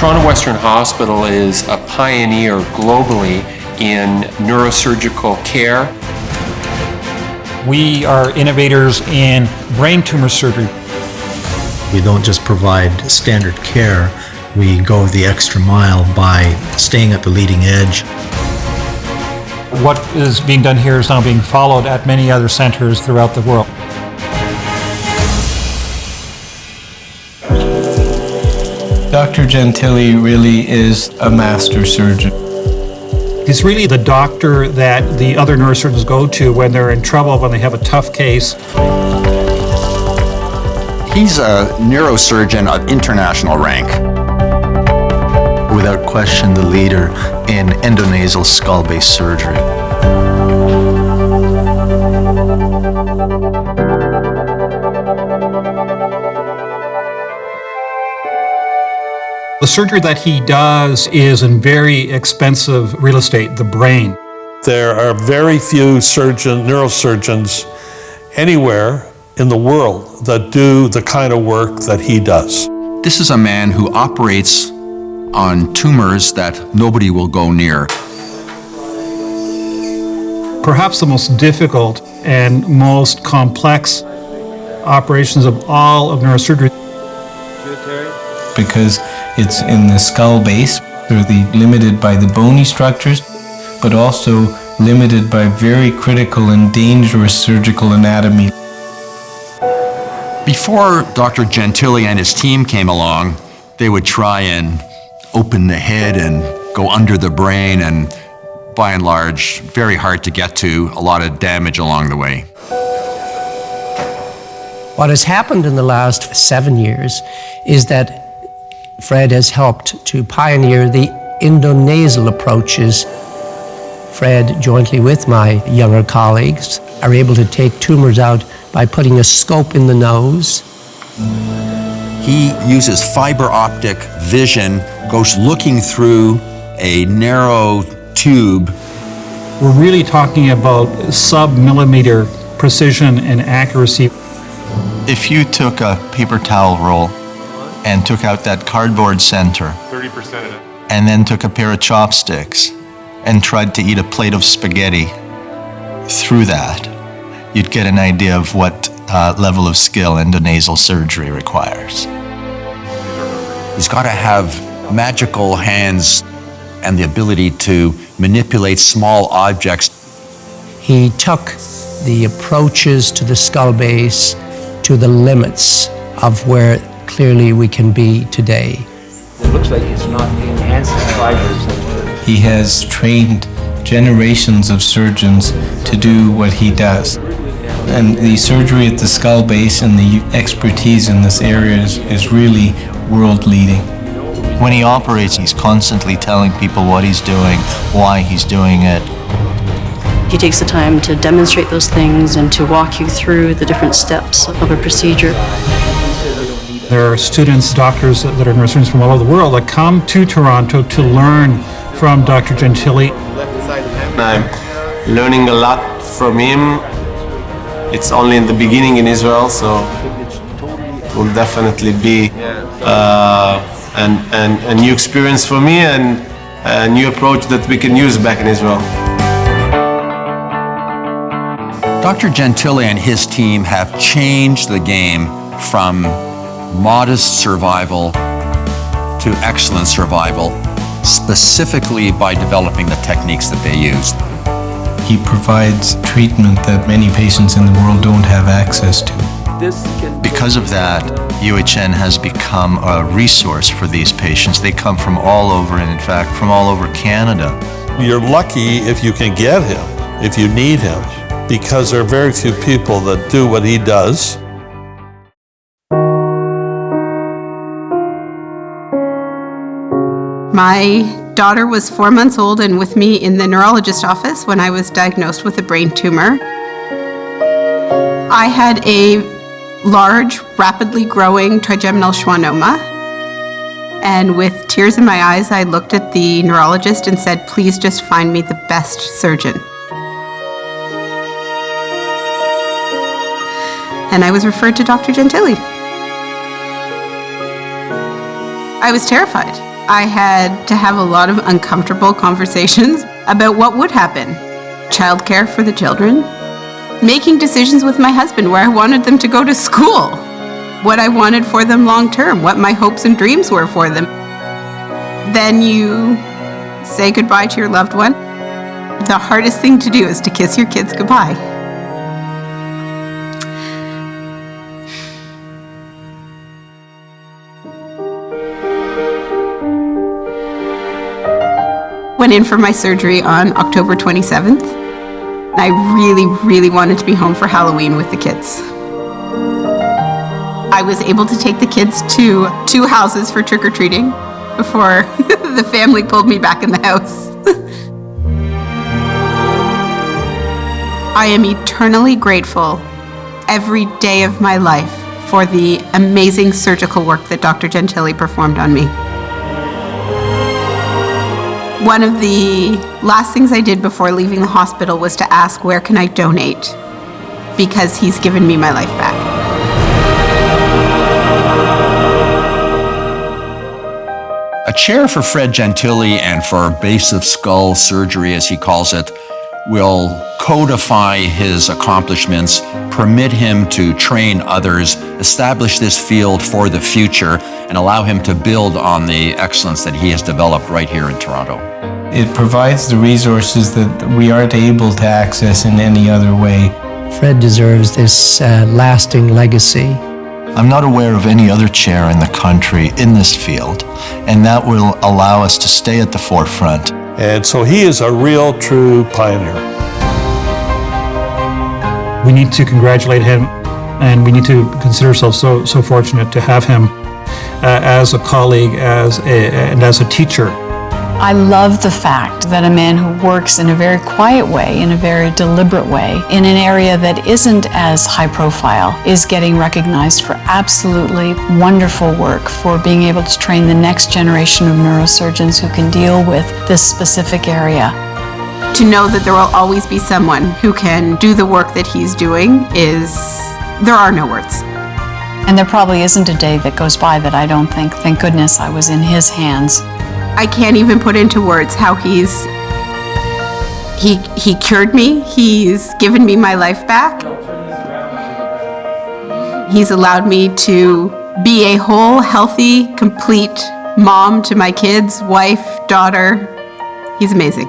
Toronto Western Hospital is a pioneer globally in neurosurgical care. We are innovators in brain tumor surgery. We don't just provide standard care, we go the extra mile by staying at the leading edge. What is being done here is now being followed at many other centers throughout the world. Dr. Gentili really is a master surgeon. He's really the doctor that the other neurosurgeons go to when they're in trouble, when they have a tough case. He's a neurosurgeon of international rank. Without question, the leader in endonasal skull-base surgery. The surgery that he does is in very expensive real estate, the brain. There are very few neurosurgeons anywhere in the world that do the kind of work that he does. This is a man who operates on tumors that nobody will go near. Perhaps the most difficult and most complex operations of all of neurosurgery. Because it's in the skull base, they're limited by the bony structures, but also limited by very critical and dangerous surgical anatomy. Before Dr. Gentili and his team came along, they would try and open the head and go under the brain, and by and large, very hard to get to, a lot of damage along the way. What has happened in the last 7 years is that Fred has helped to pioneer the endonasal approaches. Fred, jointly with my younger colleagues, are able to take tumors out by putting a scope in the nose. He uses fiber optic vision, goes looking through a narrow tube. We're really talking about sub-millimeter precision and accuracy. If you took a paper towel roll and took out that cardboard center, 30% of it. and then took a pair of chopsticks and tried to eat a plate of spaghetti through that, you'd get an idea of what level of skill endonasal surgery requires. He's got to have magical hands and the ability to manipulate small objects. He took the approaches to the skull base to the limits of where clearly we can be today. It looks like it's not enhancing fibers. He has trained generations of surgeons to do what he does. And the surgery at the skull base and the expertise in this area is really world leading. When he operates, he's constantly telling people what he's doing, why he's doing it. He takes the time to demonstrate those things and to walk you through the different steps of a procedure. There are students, doctors that are neurosurgeons from all over the world that come to Toronto to learn from Dr. Gentili. I'm learning a lot from him. It's only in the beginning in Israel, so it will definitely be a new experience for me and a new approach that we can use back in Israel. Dr. Gentili and his team have changed the game from modest survival to excellent survival, specifically by developing the techniques that they use. He provides treatment that many patients in the world don't have access to. Because of that, UHN has become a resource for these patients. They come from all over, and in fact, from all over Canada. You're lucky if you can get him, if you need him, because there are very few people that do what he does. My daughter was 4 months old and with me in the neurologist office when I was diagnosed with a brain tumor. I had a large, rapidly growing trigeminal schwannoma. And with tears in my eyes, I looked at the neurologist and said, please just find me the best surgeon. And I was referred to Dr. Gentili. I was terrified. I had to have a lot of uncomfortable conversations about what would happen. Childcare for the children, making decisions with my husband where I wanted them to go to school, what I wanted for them long term, what my hopes and dreams were for them. Then you say goodbye to your loved one. The hardest thing to do is to kiss your kids goodbye. Went in for my surgery on October 27th. I really, really wanted to be home for Halloween with the kids. I was able to take the kids to 2 houses for trick-or-treating before the family pulled me back in the house. I am eternally grateful every day of my life for the amazing surgical work that Dr. Gentili performed on me. One of the last things I did before leaving the hospital was to ask, where can I donate? Because he's given me my life back. A chair for Fred Gentili and for base of skull surgery, as he calls it, will codify his accomplishments, permit him to train others, establish this field for the future, and allow him to build on the excellence that he has developed right here in Toronto. It provides the resources that we aren't able to access in any other way. Fred deserves this lasting legacy. I'm not aware of any other chair in the country in this field, and that will allow us to stay at the forefront. And so he is a real, true pioneer. We need to congratulate him, and we need to consider ourselves so fortunate to have him as a colleague, and as a teacher. I love the fact that a man who works in a very quiet way, in a very deliberate way, in an area that isn't as high profile, is getting recognized for absolutely wonderful work, for being able to train the next generation of neurosurgeons who can deal with this specific area. To know that there will always be someone who can do the work that he's doing there are no words. And there probably isn't a day that goes by that I don't think, thank goodness I was in his hands. I can't even put into words how he cured me. He's given me my life back. He's allowed me to be a whole, healthy, complete mom to my kids, wife, daughter. He's amazing.